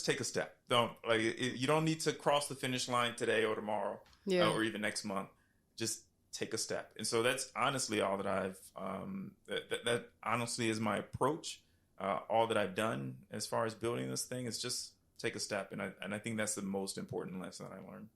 take a step. You don't need to cross the finish line today or tomorrow, or even next month. Just take a step. And so that's honestly all that I've, that honestly is my approach. All that I've done as far as building this thing is just take a step. And I think that's the most important lesson I learned.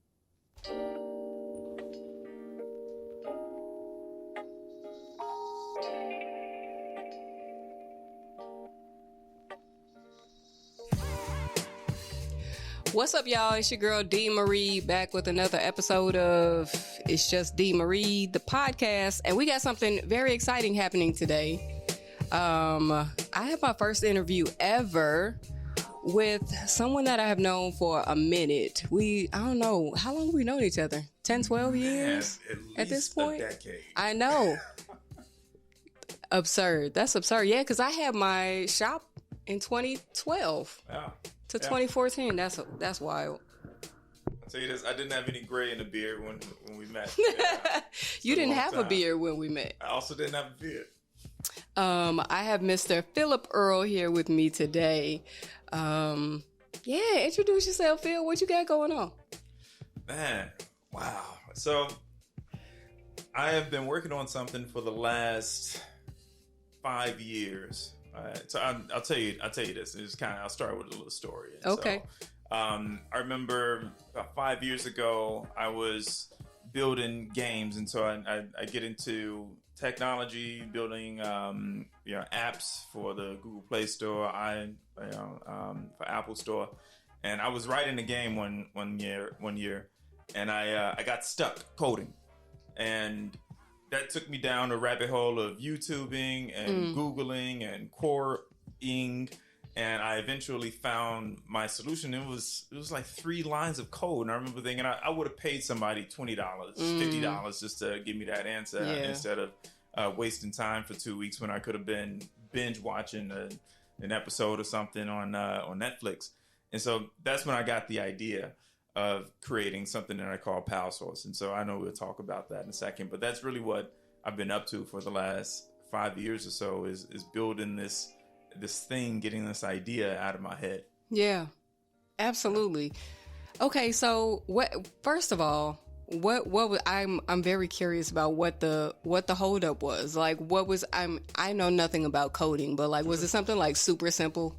What's up, y'all? It's your girl D Marie back with another episode of It's Just D Marie, the podcast, and we got something very exciting happening today. I have my first interview ever with someone that I have known for a minute. I don't know, how long have we known each other? 10, 12 years? Man, at this point? A decade. I know. Absurd. That's absurd. Yeah, because I had my shop in 2012. Yeah. To 2014. That's wild. I'll tell you this, I didn't have any gray in the beard when we met. You didn't have a beard when we met. I also didn't have a beard. I have Mr. Philip Earl here with me today. Introduce yourself, Phil. What you got going on? Man, wow. So I have been working on something for the last 5 years. So I'll tell you this. I'll start with a little story. Okay. So, I remember about 5 years ago, I was building games, and so I get into technology, building apps for the Google Play Store, for Apple Store, and I was writing a game one year, and I got stuck coding, and that took me down a rabbit hole of YouTubing and Googling and Quoring, and I eventually found my solution. It was like 3 lines of code, and I remember thinking I would have paid somebody $20, $50 just to give me that answer instead of wasting time for 2 weeks when I could have been binge watching an episode or something on Netflix. And so that's when I got the idea of creating something that I call Power Source. And so I know we'll talk about that in a second, but that's really what I've been up to for the last 5 years or so is building this thing, getting this idea out of my head. Yeah, absolutely. Okay. So first of all, I'm very curious about what the holdup was. Like, I know nothing about coding, but like, was it something like super simple?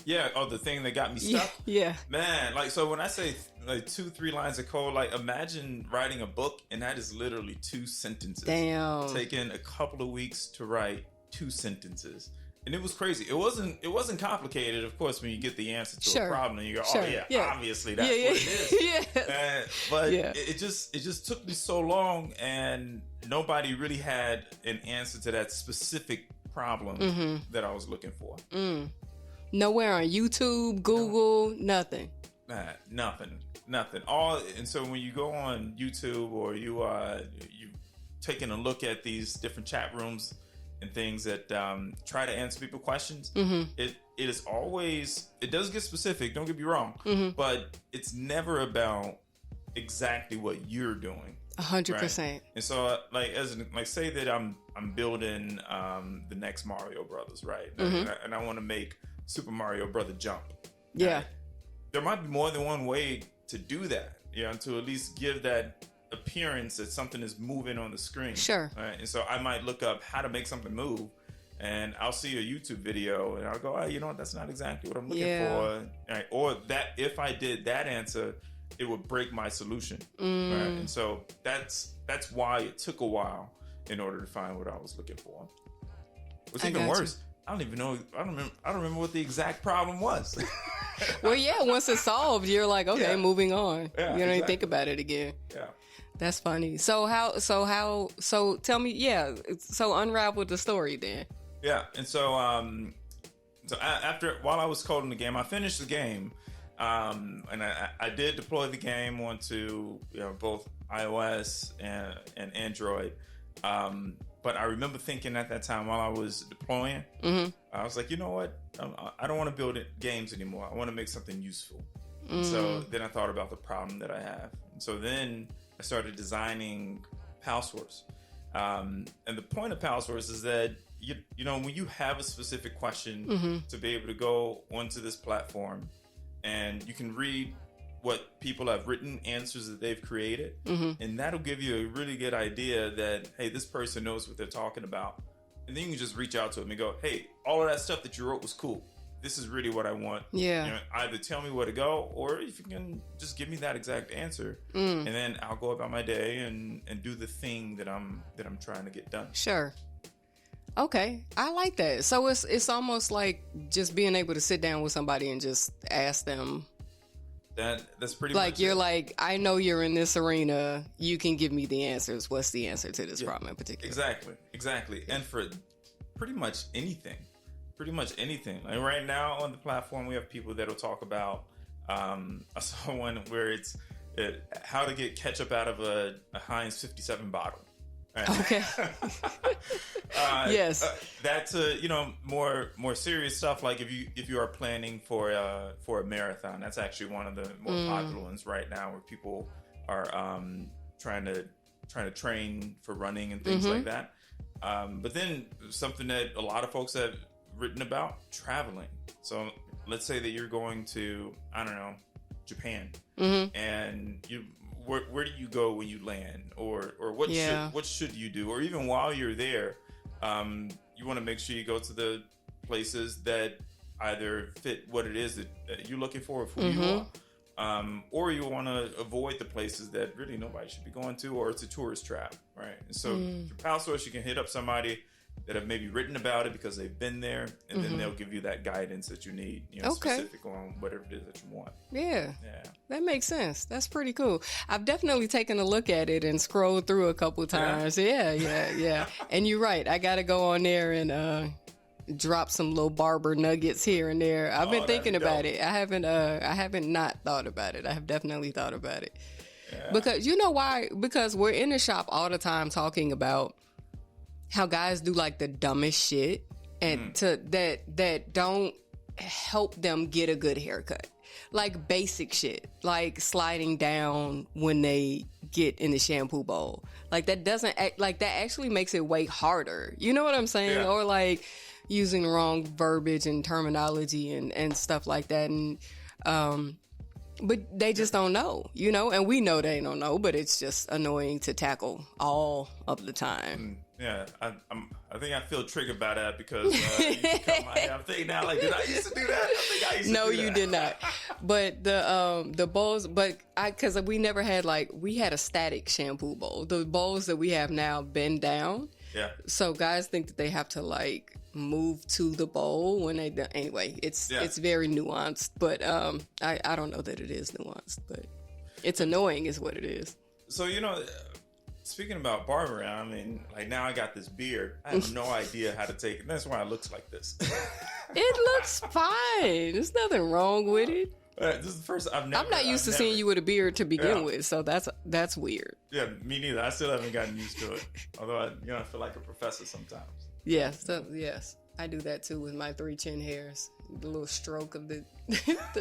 Yeah. Oh, the thing that got me stuck. Yeah. Man, like, so when I say like 2-3 lines of code, like imagine writing a book and that is literally 2 sentences. Damn. Taking a couple of weeks to write 2 sentences. And it was crazy. It wasn't complicated, of course, when you get the answer to a problem and you go, obviously that's what it is. But it just took me so long, and nobody really had an answer to that specific problem that I was looking for. Nowhere on YouTube, Google, nothing. Nothing. And so when you go on YouTube or you taking a look at these different chat rooms and things that try to answer people's questions, it does get specific, don't get me wrong, but it's never about exactly what you're doing. 100%. Right? And so say that I'm building the next Mario Brothers, right? And I want to make Super Mario Brother jump. Yeah. Right? There might be more than one way to do that, to at least give that appearance that something is moving on the screen. Sure. Right? And so I might look up how to make something move, and I'll see a YouTube video and I'll go, oh, you know what, that's not exactly what I'm looking for. Right? Or that if I did that answer, it would break my solution. Right? And so that's why it took a while in order to find what I was looking for. What's even worse, I don't even know. I don't remember what the exact problem was. Well, yeah, once it's solved, you're like, okay, moving on. Yeah, you don't even think about it again. Yeah. That's funny. So tell me, so unravel the story then. Yeah. And so, while I was coding the game, I finished the game. And I did deploy the game onto, both iOS and Android. But I remember thinking at that time while I was deploying, I was like, you know what? I don't want to build games anymore. I want to make something useful. And so then I thought about the problem that I have. And so then I started designing PalSource. And the point of PalSource is that, when you have a specific question to be able to go onto this platform and you can read what people have written, answers that they've created, and that'll give you a really good idea that, hey, this person knows what they're talking about. And then you can just reach out to them and go, hey, all of that stuff that you wrote was cool. This is really what I want. Yeah. You know, either tell me where to go, or if you can just give me that exact answer, and then I'll go about my day and do the thing that I'm trying to get done. Sure. Okay, I like that. So it's almost like just being able to sit down with somebody and just ask them. That's pretty like much you're it. Like, I know you're in this arena. You can give me the answers. What's the answer to this problem in particular? Exactly. And for pretty much anything. Like right now on the platform, we have people that'll talk about. I saw one where it's how to get ketchup out of a Heinz 57 bottle. Right? Okay. Yes. That's more serious stuff. Like if you are planning for a marathon, that's actually one of the more popular ones right now, where people are trying to train for running and things like that. But then something that a lot of folks have written about, traveling. So let's say that you're going to, I don't know, Japan, and where do you go when you land, or what should you do, or even while you're there, you want to make sure you go to the places that either fit what it is that you're looking for, who you are, or you want to avoid the places that really nobody should be going to, or it's a tourist trap, right? And so through Pal Source, you can hit up somebody that have maybe written about it because they've been there, and then they'll give you that guidance that you need, specific on whatever it is that you want. Yeah, that makes sense. That's pretty cool. I've definitely taken a look at it and scrolled through a couple times. Yeah. And you're right. I got to go on there and drop some little barber nuggets here and there. I've been thinking about it. I haven't not thought about it. I have definitely thought about it. Yeah. Because you know why? Because we're in the shop all the time talking about how guys do like the dumbest shit and that don't help them get a good haircut. Like basic shit, like sliding down when they get in the shampoo bowl. Like that doesn't act, like that actually makes it way harder. You know what I'm saying? Yeah. Or like using wrong verbiage and terminology and stuff like that. And but they just don't know, and we know they don't know, but it's just annoying to tackle all of the time. Yeah, I think I feel triggered by that because you used to cut my hair. I'm thinking now, like, did I used to do that? I think I used to No, do that. you did not. But the bowls, because we never had we had a static shampoo bowl. The bowls that we have now bend down. Yeah. So guys think that they have to move to the bowl when they do. Anyway, it's very nuanced, but I don't know that it is nuanced, but it's annoying is what it is. So speaking about barbering, I mean, like now I got this beard. I have no idea how to take it. That's why it looks like this. It looks fine. There's nothing wrong with it. This is the first I'm not used to seeing you with a beard to begin with, so that's weird. Yeah, me neither. I still haven't gotten used to it. Although I feel like a professor sometimes. Yes, I do that too with my 3 chin hairs. The little stroke of the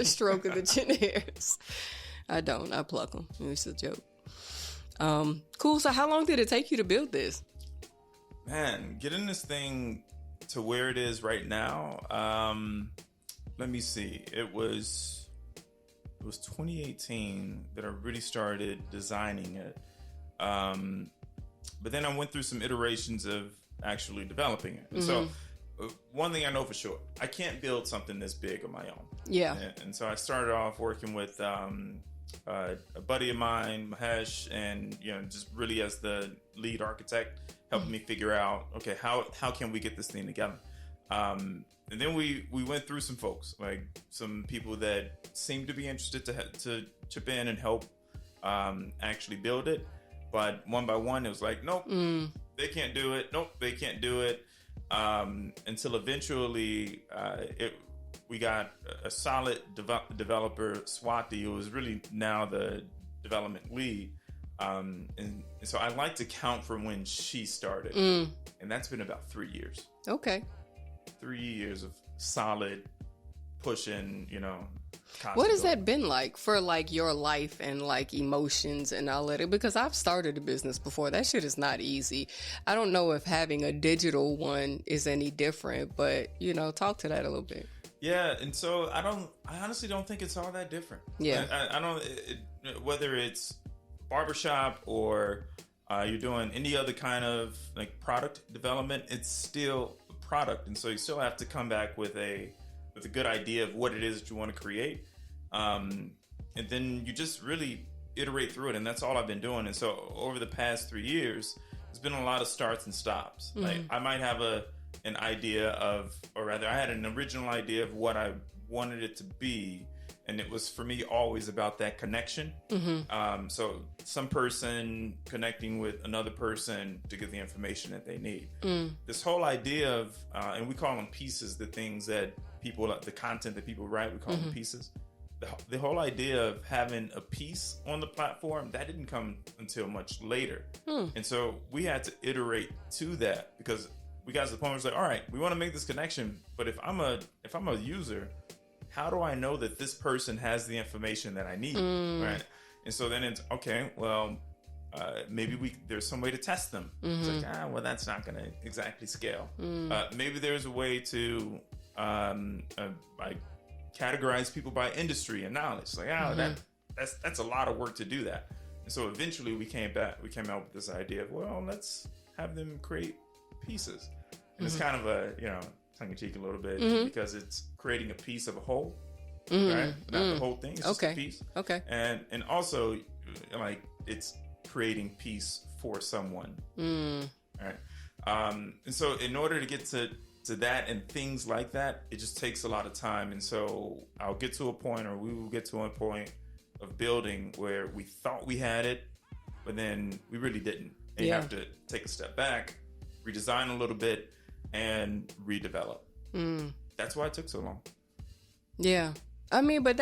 stroke of the chin hairs. I pluck them. It's a joke. Cool. So how long did it take you to build this? Man, getting this thing to where it is right now. Let me see. It was 2018 that I really started designing it. But then I went through some iterations of actually developing it. And so one thing I know for sure, I can't build something this big on my own. Yeah. And so I started off working with a buddy of mine, Mahesh, and just really as the lead architect, helping me figure out, okay, how can we get this thing together? And then we went through some folks, like some people that seemed to be interested to chip in and help actually build it. But one by one, it was like, nope, they can't do it. Nope, they can't do it. Until eventually, we got a solid developer, Swati, who is really now the development lead. And so I like to count from when she started. And that's been about 3 years. Okay. 3 years of solid pushing, What has that been like for your life and emotions and all that? Because I've started a business before. That shit is not easy. I don't know if having a digital one is any different, but talk to that a little bit. Yeah, and so I honestly don't think it's all that different. Yeah. I don't, whether it's barbershop or you're doing any other kind of like product development, it's still a product. And so you still have to come back with a good idea of what it is that you want to create. And then you just really iterate through it. And that's all I've been doing. And so over the past 3 years, there's been a lot of starts and stops. Mm-hmm. Like I might have an idea of, or rather I had an original idea of what I wanted it to be. And it was for me always about that connection. Mm-hmm. So some person connecting with another person to get the information that they need. This whole idea of, and we call them pieces, the things that people, the content that people write, we call them pieces. The whole idea of having a piece on the platform, that didn't come until much later. And so we had to iterate to that because we got to the point where it's like, all right, we want to make this connection, but if I'm a user, how do I know that this person has the information that I need, right? And so then it's, okay, well, maybe there's some way to test them. It's like, well, that's not going to exactly scale. Maybe there's a way to like categorize people by industry and knowledge. Like, that's a lot of work to do that. And so eventually we came out with this idea of, well, let's have them create pieces. And it's kind of a, tongue-in-cheek a little bit because it's creating a piece of a whole, right? Not the whole thing, it's just a piece. Okay. And also, like, it's creating peace for someone. Right? And so in order to get to that and things like that, it just takes a lot of time. And so I'll get to a point, or we will get to a point of building where we thought we had it, but then we really didn't. And you have to take a step back, redesign a little bit, and redevelop. That's why it took so long. Yeah. I mean, but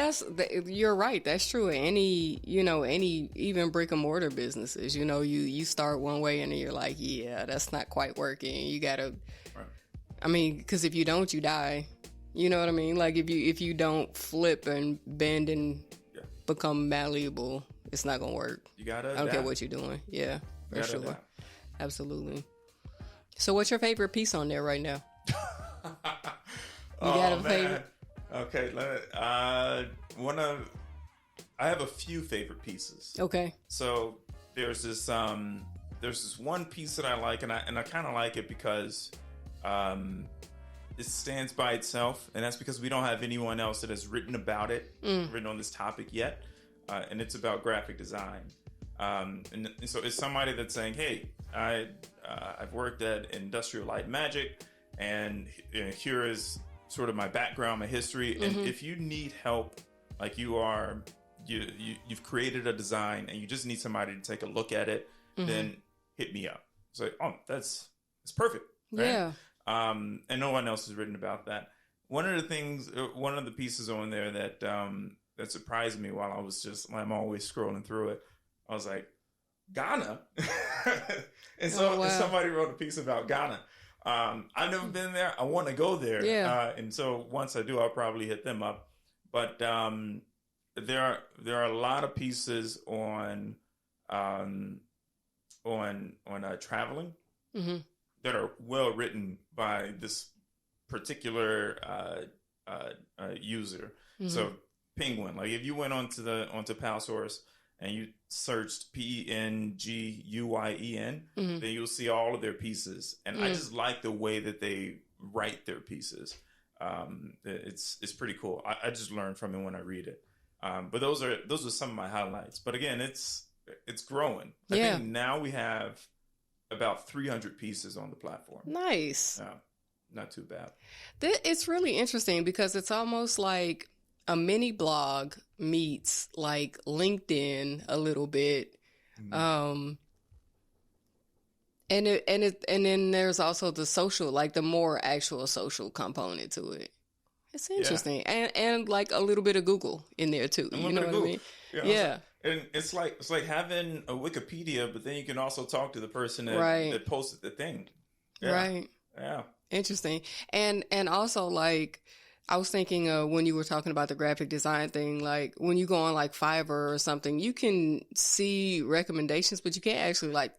you're right. That's true. Any even brick and mortar businesses, you start one way and then you're like, yeah, that's not quite working. You gotta, right. I mean, because if you don't, you die. You know what I mean? Like if you don't flip and bend and become malleable, it's not gonna work. You gotta. I don't care what you're doing. Yeah, for sure. Adapt. Absolutely. So what's your favorite piece on there right now? You got a favorite? Okay, I have a few favorite pieces. Okay. So there's this one piece that I like, and I kind of like it because it stands by itself, and that's because we don't have anyone else that has written about it, written on this topic yet, and it's about graphic design. And so it's somebody that's saying, hey, I've worked at Industrial Light and Magic, and here is sort of my background, my history. And if you need help, like you've created a design and you just need somebody to take a look at it, then hit me up. It's like, oh, it's perfect. Right? Yeah. And no one else has written about that. One of the pieces on there that surprised me while I'm always scrolling through it, I was like, Ghana? And so somebody wrote a piece about Ghana. I've never been there. I want to go there. Yeah. And so once I do, I'll probably hit them up. But there are a lot of pieces on traveling that are well written by this particular user. So Penguin, like if you went onto Palsource and you searched PENGUYEN, then you'll see all of their pieces. And I just like the way that they write their pieces. It's pretty cool. I just learned from it when I read it. But those are some of my highlights. But again, it's growing. I think now we have about 300 pieces on the platform. Nice. Not too bad. It's really interesting because it's almost like a mini blog meets like LinkedIn a little bit. And then there's also the social, like the more actual social component to it. It's interesting. And like a little bit of Google in there too. You know what I mean? Yeah. And it's like having a Wikipedia, but then you can also talk to the person that posted the thing. Yeah. Right. Yeah. Interesting. And also like, I was thinking when you were talking about the graphic design thing, like when you go on like Fiverr or something, you can see recommendations, but you can't actually like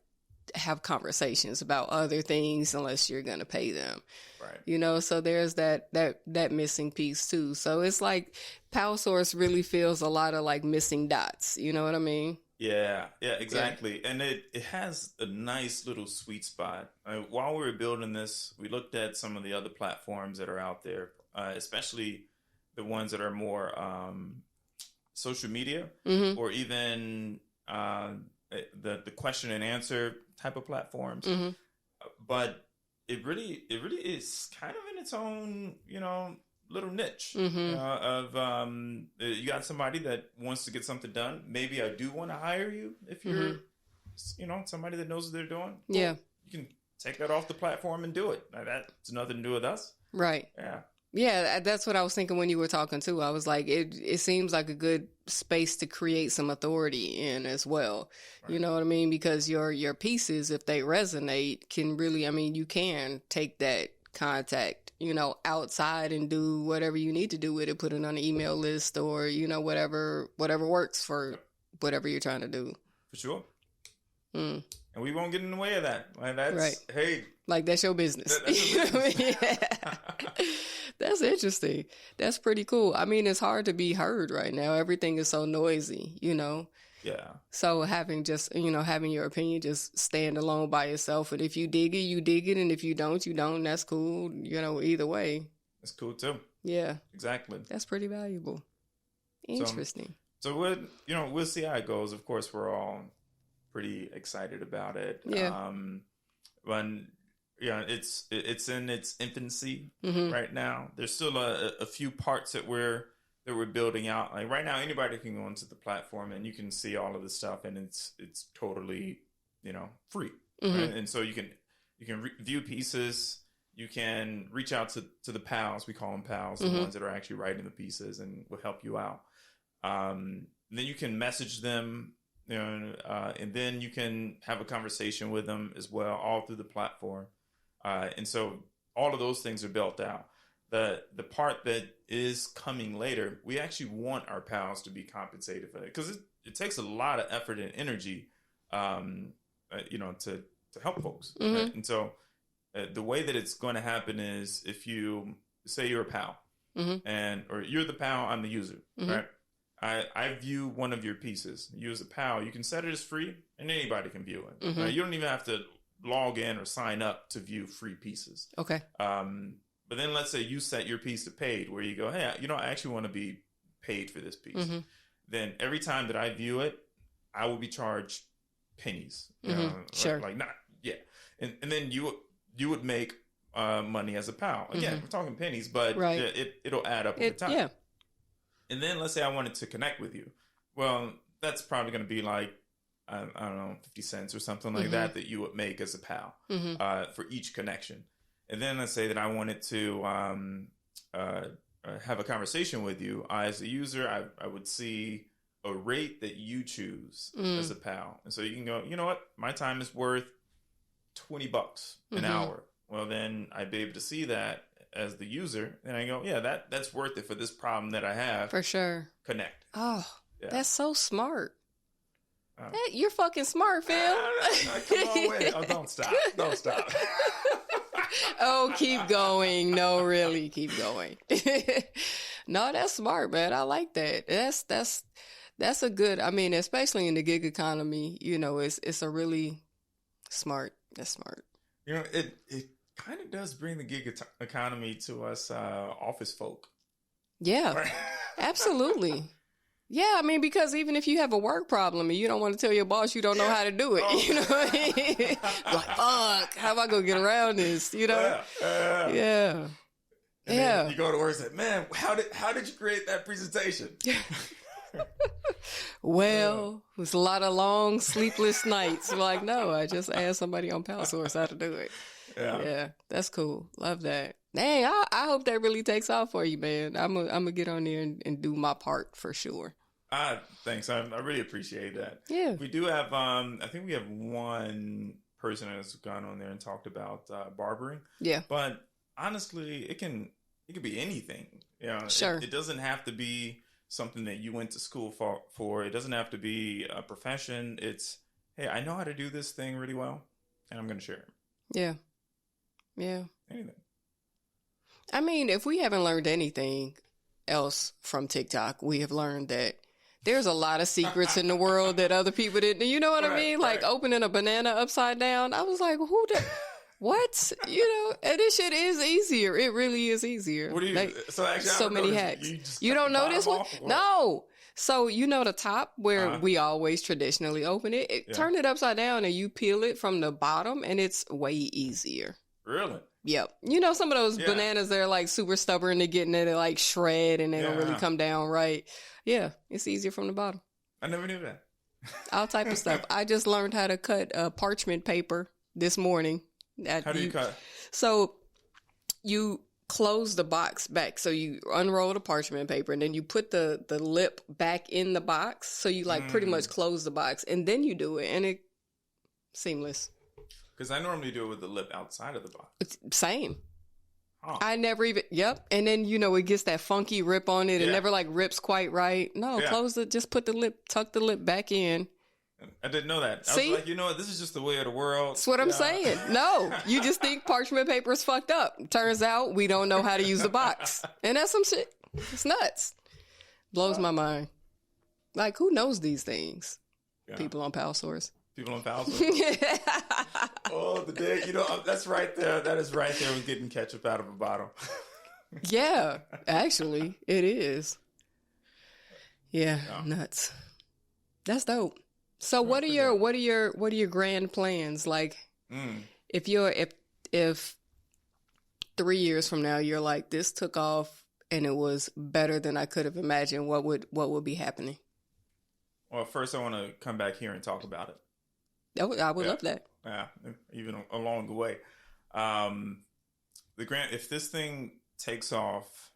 have conversations about other things unless you're going to pay them. Right. You know, so there's that missing piece too. So it's like Power Source really feels a lot of like missing dots. You know what I mean? Yeah, exactly. Yeah. And it has a nice little sweet spot. While we were building this, we looked at some of the other platforms that are out there, especially the ones that are more social media or even the question and answer type of platforms. But it really is kind of in its own, little niche of you got somebody that wants to get something done. Maybe I do want to hire you if you're, somebody that knows what they're doing. Yeah. You can take that off the platform and do it. Now, that's nothing to do with us. Right. Yeah. Yeah, that's what I was thinking when you were talking too. I was like, it seems like a good space to create some authority in as well. Right. You know what I mean? Because your pieces, if they resonate, can really, you can take that contact, outside and do whatever you need to do with it, put it on an email list or, whatever works for whatever you're trying to do. For sure. And we won't get in the way of that. Like that's right. Hey, like that's your business. That's your business. Yeah. That's interesting. That's pretty cool. It's hard to be heard right now. Everything is so noisy, Yeah. So having just, having your opinion, just stand alone by yourself. And if you dig it, you dig it. And if you don't, you don't. That's cool. Either way. That's cool too. Yeah. Exactly. That's pretty valuable. Interesting. So we'll see how it goes. Of course, we're all pretty excited about it. Yeah. When it's in its infancy right now. There's still a few parts that we're building out. Like right now, anybody can go into the platform and you can see all of the stuff, and it's totally free. Right? And so you can view pieces. You can reach out to the pals. We call them pals, the ones that are actually writing the pieces, and will help you out. Then you can message them. And then you can have a conversation with them as well, all through the platform. And so all of those things are built out. The part that is coming later, we actually want our pals to be compensated for it, because it takes a lot of effort and energy, to help folks. Right? And so the way that it's going to happen is if you say you're a pal or you're the pal, I'm the user, right? I view one of your pieces. You as a pal, you can set it as free, and anybody can view it. Right? You don't even have to log in or sign up to view free pieces. Okay. But then let's say you set your piece to paid, where you go, hey, I actually want to be paid for this piece. Then every time that I view it, I will be charged pennies. Sure. And then you would make money as a pal. Again, we're talking pennies, but it'll add up over time. Yeah. And then let's say I wanted to connect with you. Well, that's probably going to be like, I don't know, 50 cents or something like that you would make as a pal for each connection. And then let's say that I wanted to have a conversation with you. As a user, I would see a rate that you choose as a pal. And so you can go, you know what? My time is worth $20 an hour. Well, then I'd be able to see that as the user, and I go, yeah, that's worth it for this problem that I have. For sure. Connect. Oh, that's so smart. You're fucking smart, Phil. Come on, wait. Oh, don't stop. Don't stop. Oh, keep going. No, really, keep going. No, that's smart, man. I like that. That's a good, especially in the gig economy, it's a really smart. That's smart. It kind of does bring the gig economy to us office folk. Yeah, right? Absolutely. Yeah, because even if you have a work problem and you don't want to tell your boss you don't know how to do it, you know what I mean? Like, fuck, how am I going to get around this, Yeah. And then you go to work and say, man, how did you create that presentation? Well, it was a lot of long, sleepless nights. Like, no, I just asked somebody on Power Source how to do it. Yeah, that's cool. Love that. Dang, I hope that really takes off for you, man. I'm gonna get on there and do my part for sure. Thanks. I really appreciate that. Yeah. We do have, I think we have one person that's gone on there and talked about barbering. Yeah. But honestly, it could be anything. Sure. It doesn't have to be something that you went to school for. It doesn't have to be a profession. It's, hey, I know how to do this thing really well. and I'm going to share it. Yeah. Yeah. Anything. I mean, if we haven't learned anything else from TikTok, we have learned that there's a lot of secrets in the world that other people didn't. You know what I mean? Like opening a banana upside down. I was like, who did? What? And this shit is easier. It really is easier. What do you? Like, so actually, so many hacks. You don't know this one? No. So the top where we always traditionally open it. Turn it upside down and you peel it from the bottom, and it's way easier. Really? Yep. Some of those bananas, they're like super stubborn to get in there, they like shred and they don't really come down right. Yeah, it's easier from the bottom. I never knew that. All type of stuff. I just learned how to cut parchment paper this morning. How do you cut? So you close the box back. So you unroll the parchment paper and then you put the lip back in the box. So you like pretty much close the box and then you do it, and it's seamless. Because I normally do it with the lip outside of the box. It's same. Huh. I never even, and then, it gets that funky rip on it. It never like rips quite right. No, close it. Just put tuck the lip back in. I didn't know that. See? I was like, this is just the way of the world. That's what I'm saying. No, you just think parchment paper is fucked up. Turns out we don't know how to use the box. And that's some shit. It's nuts. Blows my mind. Like, who knows these things? Yeah. People on Pal Source. People on Pal Source. Oh, the day. That's right there. That is right there with getting ketchup out of a bottle. Yeah, actually, it is. Yeah, nuts. That's dope. So what are your grand plans? Like, if 3 years from now you're like, this took off and it was better than I could have imagined, what would be happening? Well, first I want to come back here and talk about it. I would love that. Yeah, even along the way. If this thing takes off,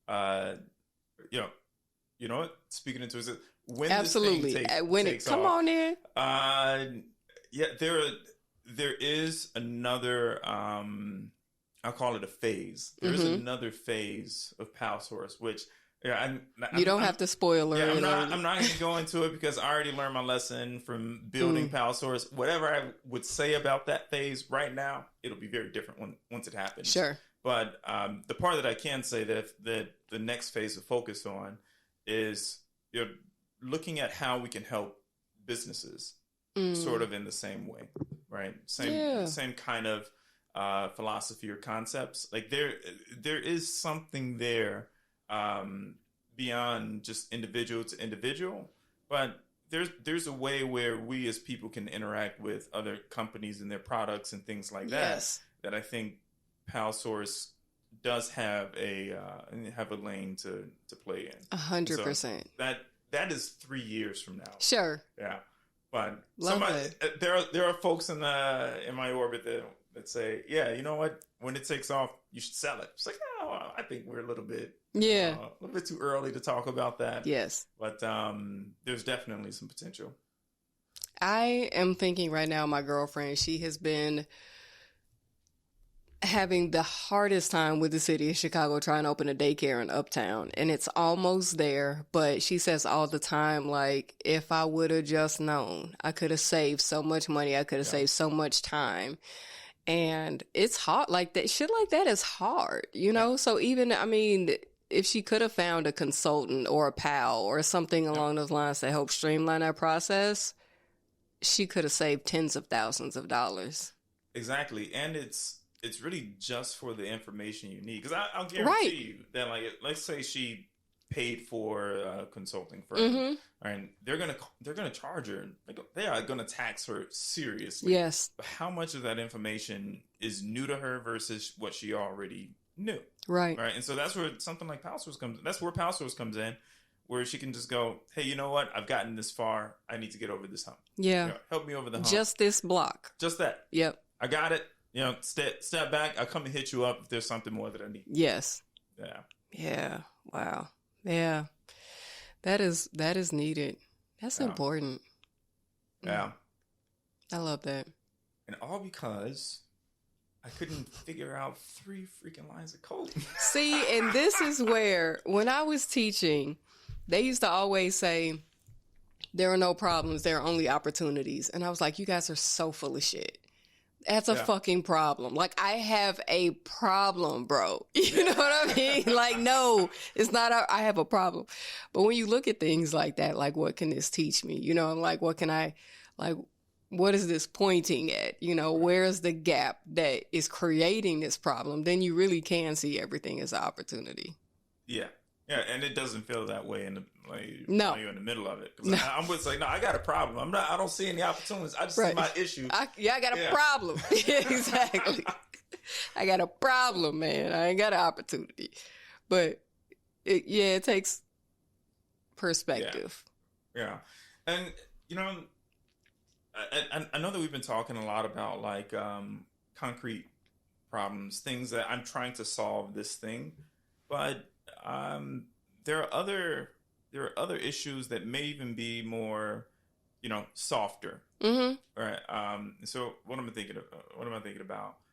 you know what? Speaking into it, when absolutely, this thing when takes it come off, on in. There is another. I'll call it a phase. There is another phase of Pal Source, which. Yeah, you don't have to spoil it. Yeah, I'm not going to go into it because I already learned my lesson from building Pal Source. Whatever I would say about that phase right now, it'll be very different once it happens. Sure. But the part that I can say that the next phase to focus on is looking at how we can help businesses sort of in the same way, right? Same kind of philosophy or concepts. Like there is something there. Beyond just individual to individual, but there's a way where we as people can interact with other companies and their products and things like that. That I think Pal Source does have a lane to play in. 100%. So that is 3 years from now. Sure. Yeah, but there are folks in my orbit that say, yeah, you know what? When it takes off, you should sell it. It's like, oh, I think we're a little bit too early to talk about that. Yes, but there's definitely some potential. I am thinking right now, my girlfriend, she has been having the hardest time with the city of Chicago trying to open a daycare in Uptown, and it's almost there. But she says all the time, like, if I would have just known, I could have saved so much money. I could have saved so much time. And it's hard. Like that shit like that is hard, So even, if she could have found a consultant or a pal or something along those lines to help streamline that process, she could have saved tens of thousands of dollars. Exactly. And it's really just for the information you need. Because I'll guarantee you that, like, let's say she paid for a consulting firm, and they're gonna charge her. They are gonna tax her seriously. Yes. But how much of that information is new to her versus what she already knew? Right. Right. And so that's where something like Pal Source comes. That's where Pal Source comes in, where she can just go, hey, you know what? I've gotten this far. I need to get over this hump. Yeah. Help me over the hump. Just this block. Just that. Yep. I got it. Step back. I'll come and hit you up if there's something more that I need. Yes. Yeah. Yeah. Wow. Yeah. That is needed. That's important. Yeah. I love that. And all because I couldn't figure out 3 freaking lines of code. See, and this is where, when I was teaching, they used to always say, there are no problems, there are only opportunities. And I was like, you guys are so full of shit. That's a fucking problem. Like, I have a problem, bro. You know what I mean? Like, no, it's not, I have a problem. But when you look at things like that, like, what can this teach me? You know, like, what is this pointing at? You know, where's the gap that is creating this problem? Then you really can see everything as an opportunity. Yeah. Yeah, and it doesn't feel that way when you're in the middle of it. No. I'm just like, no, I got a problem. I don't see any opportunities. I just see my issue. I got a problem. Exactly. I got a problem, man. I ain't got an opportunity. But it takes perspective. Yeah. And you know, I know that we've been talking a lot about like concrete problems, things that I'm trying to solve this thing, but there are other issues that may even be more, softer. Mm-hmm. All right. So what am I thinking about?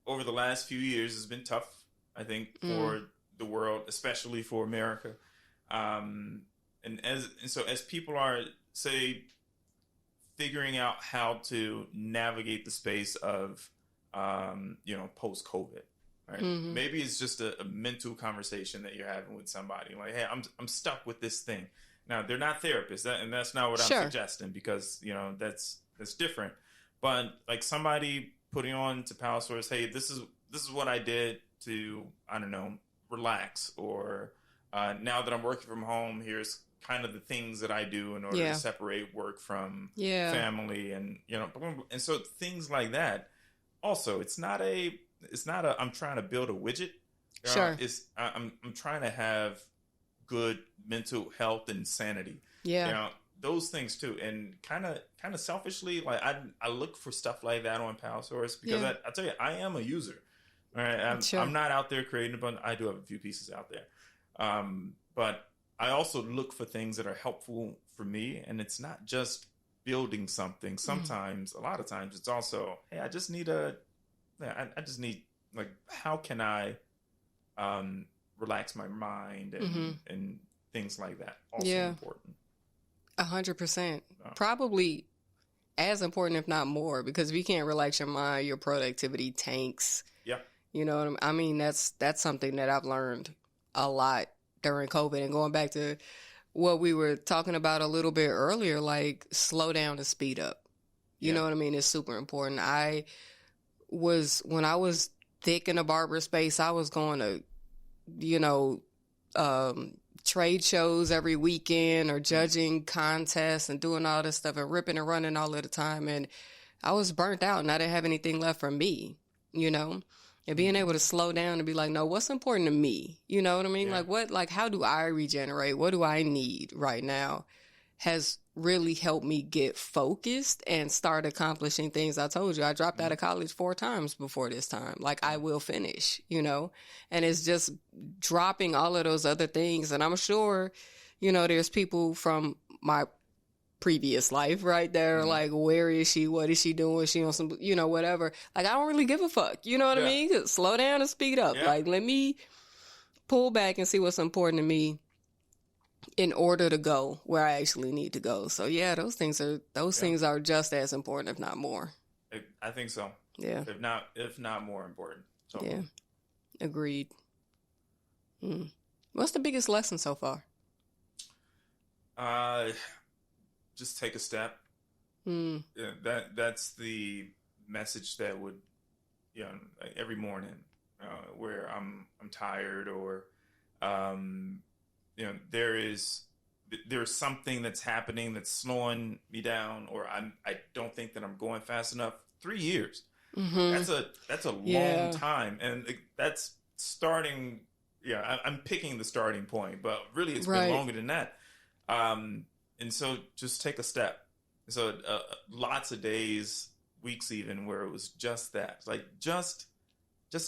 Over the last few years, it's been tough, I think, for the world, especially for America. And so as people are, say, figuring out how to navigate the space of, post-COVID. Right? Mm-hmm. Maybe it's just a mental conversation that you're having with somebody. Like, hey, I'm stuck with this thing. Now, they're not therapists, and that's not what I'm suggesting, because that's different. But like somebody putting on to Power Source, hey, this is what I did to, I don't know, relax, or now that I'm working from home, here's kind of the things that I do in order to separate work from family, and and so things like that. Also, it's not a I'm trying to build a widget. Sure. I'm trying to have good mental health and sanity. Yeah. Those things too. And kind of selfishly, like I look for stuff like that on Power Source, because I tell you, I am a user. All right. I'm not out there creating a bunch. I do have a few pieces out there. But I also look for things that are helpful for me. And it's not just building something. Sometimes, a lot of times, it's also, hey, I just need like, how can I relax my mind and things like that. Also important. 100%. Probably as important, if not more, because if you can't relax your mind, your productivity tanks. Yeah. You know what I mean? That's something that I've learned a lot during COVID, and going back to what we were talking about a little bit earlier, like slow down and speed up. You know what I mean? It's super important. When I was thick in the barber space, I was going to, trade shows every weekend, or judging contests and doing all this stuff and ripping and running all of the time. And I was burnt out, and I didn't have anything left for me, and being able to slow down and be like, no, what's important to me? You know what I mean? Like how do I regenerate? What do I need right now? Has really helped me get focused and start accomplishing things. I told you, I dropped out of college 4 times before this time. Like, I will finish, and it's just dropping all of those other things. And I'm sure, there's people from my previous life right there, like, where is she? What is she doing? Is she on some, whatever. Like, I don't really give a fuck. You know what I mean? Slow down and speed up. Like, let me pull back and see what's important to me in order to go where I actually need to go. So those things are just as important, if not more. I think so. Yeah. If not more important. So. Yeah. Agreed. What's the biggest lesson so far? Just take a step. Mm. Yeah, that's the message that would, like every morning, where I'm tired, or there's something that's happening that's slowing me down, or I don't think that I'm going fast enough. 3 years. Mm-hmm. That's a long time, and that's starting. Yeah, I'm picking the starting point, but really it's been longer than that. And so just take a step. So lots of days, weeks even, where it was just that. Like, just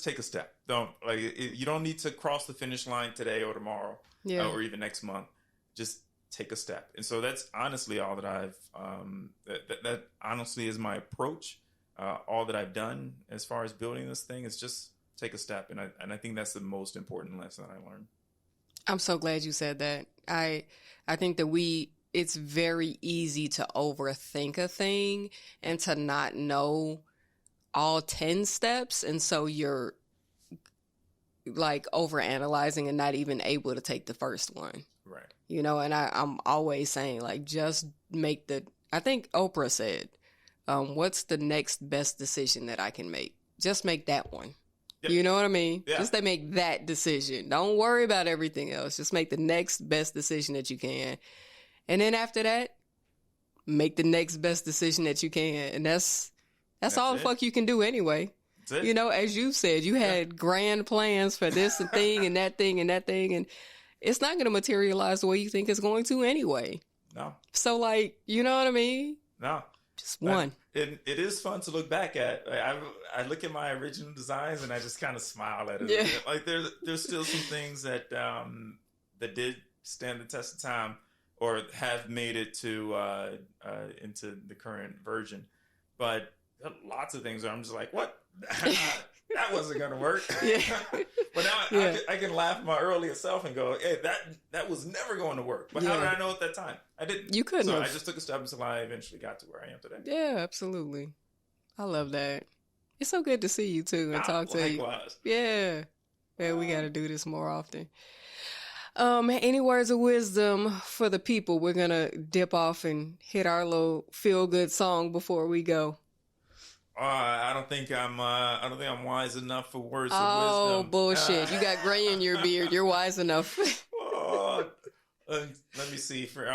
take a step. You don't need to cross the finish line today or tomorrow, or even next month. Just take a step. And so that's honestly all that I've, that honestly is my approach. All that I've done as far as building this thing is just take a step. And I think that's the most important lesson that I learned. I'm so glad you said that. I think that we it's very easy to overthink a thing and to not know all 10 steps. And so you're like overanalyzing and not even able to take the first one. Right. You know, and I'm always saying, like, just make I think Oprah said, what's the next best decision that I can make? Just make that one. Yep. You know what I mean? Yeah. Just to make that decision. Don't worry about everything else. Just make the next best decision that you can. And then after that, make the next best decision that you can. And that's all the fuck you can do anyway. You know, as you said, you had grand plans for this and thing and that thing and that thing. And it's not going to materialize the way you think it's going to anyway. No. So, like, you know what I mean? No. Just one. It is fun to look back at. I look at my original designs and I just kind of smile at it. Yeah. Like there's still some things that did stand the test of time or have made it to into the current version. But lots of things where I'm just like, what? That wasn't going to work. Yeah. But now I can laugh at my earlier self and go, hey, that was never going to work. But how did I know at that time? I didn't. You couldn't. So I just took a step until I eventually got to where I am today. Yeah, absolutely. I love that. It's so good to see you too and talk to you. Yeah. Yeah, we got to do this more often. Any words of wisdom for the people? We're going to dip off and hit our little feel-good song before we go. I don't think I'm wise enough for words of wisdom. Oh, bullshit. You got gray in your beard. You're wise enough. Let me see. For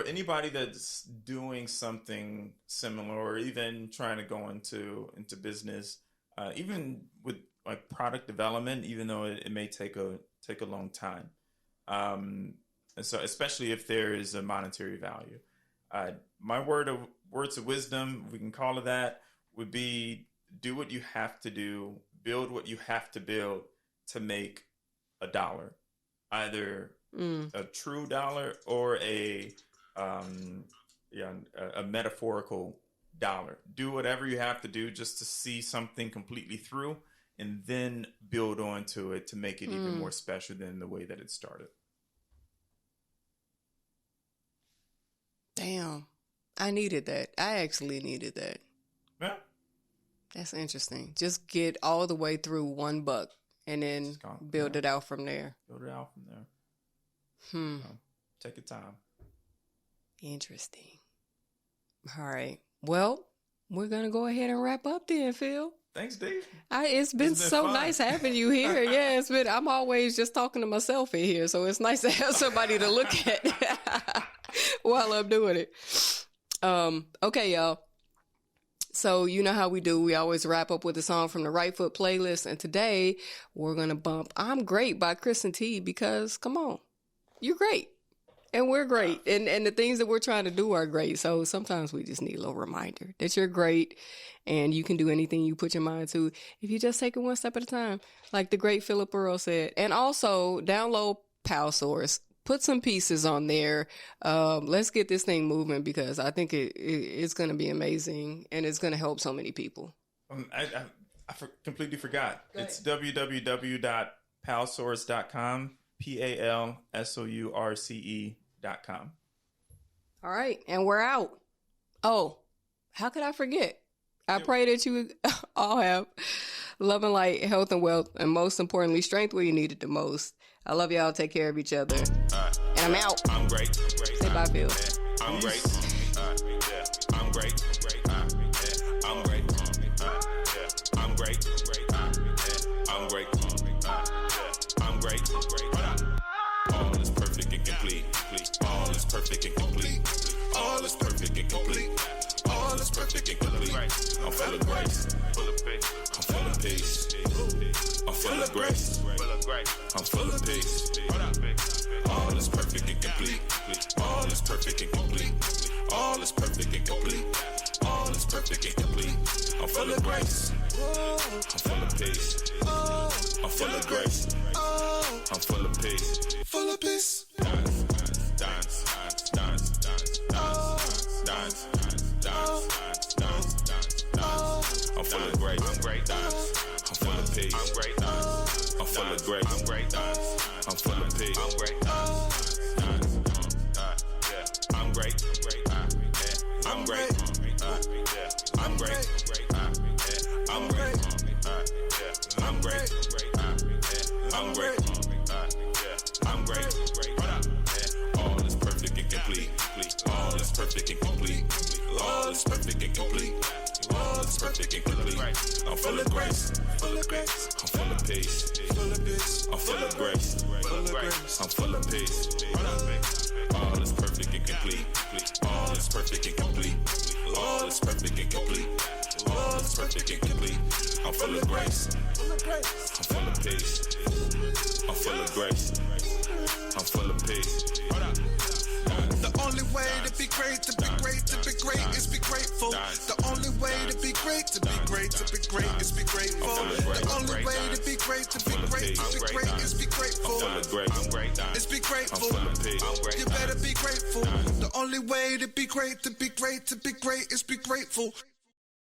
anybody that's doing something similar or even trying to go into business, even with like product development, even though it may take a long time. And so especially if there is a monetary value. My words of wisdom, we can call it that, would be do what you have to do, build what you have to build to make $1. Either a true dollar or a metaphorical dollar. Do whatever you have to do just to see something completely through and then build onto it to make it even more special than the way that it started. Damn. I needed that. I actually needed that. Yeah. That's interesting. Just get all the way through $1 and then build it out from there. Build it out from there. Take your time. Interesting. All right. Well, we're going to go ahead and wrap up then, Phil. Thanks, Dave. It's been so fun. Nice having you here. Yeah, I'm always just talking to myself in here, so it's nice to have somebody to look at while I'm doing it. Okay, y'all. So you know how we do. We always wrap up with a song from the Right Foot playlist. And today we're going to bump I'm Great by Kristen T because, come on, you're great. And we're great. And the things that we're trying to do are great. So sometimes we just need a little reminder that you're great and you can do anything you put your mind to if you just take it one step at a time, like the great Philip Earl said. And also download Power Source. Put some pieces on there. Let's get this thing moving because I think it's going to be amazing and it's going to help so many people. I completely forgot. It's www.palsource.com, PALSOURCE.com. All right. And we're out. Oh, how could I forget? I pray that you all have love and light, health and wealth, and most importantly, strength where you need it the most. I love y'all. Take care of each other. And I'm out. I'm great. Say bye, Phil. I'm great. I'm great. I'm great. I'm great. I'm great. I'm great. All is perfect and complete. All is perfect and complete. All is perfect and complete. All is perfect and complete. I'm full of grace. I'm full of peace. I'm full of grace. I'm full of peace. All is perfect and complete. All is perfect and complete. All is perfect and complete. All is perfect and complete. I'm full of grace. I'm full of peace. I'm full of grace. I'm full of peace. Full of peace. Dance, dance, dance, dance, dance, dance, dance, dance, dance. I'm full of grace. I'm great. Dance. I'm full of peace. I'm great. I'm full of grace. I'm great. I'm full of peace. I'm great. I'm full of grace. I'm full of peace. I'm full of grace. I'm full of peace. All is perfect and complete. All is perfect and complete. All is perfect and complete. All is perfect and complete. I'm full of grace. I'm full of peace. I'm full of grace. I'm full of peace. The only way to be great, to be great, to be great is be grateful. The only way to be great, to be great, to be great is be grateful. The only way to be great, to be great, to be great is be grateful. Is be grateful. You better be grateful. The only way to be great, to be great, to be great is be grateful.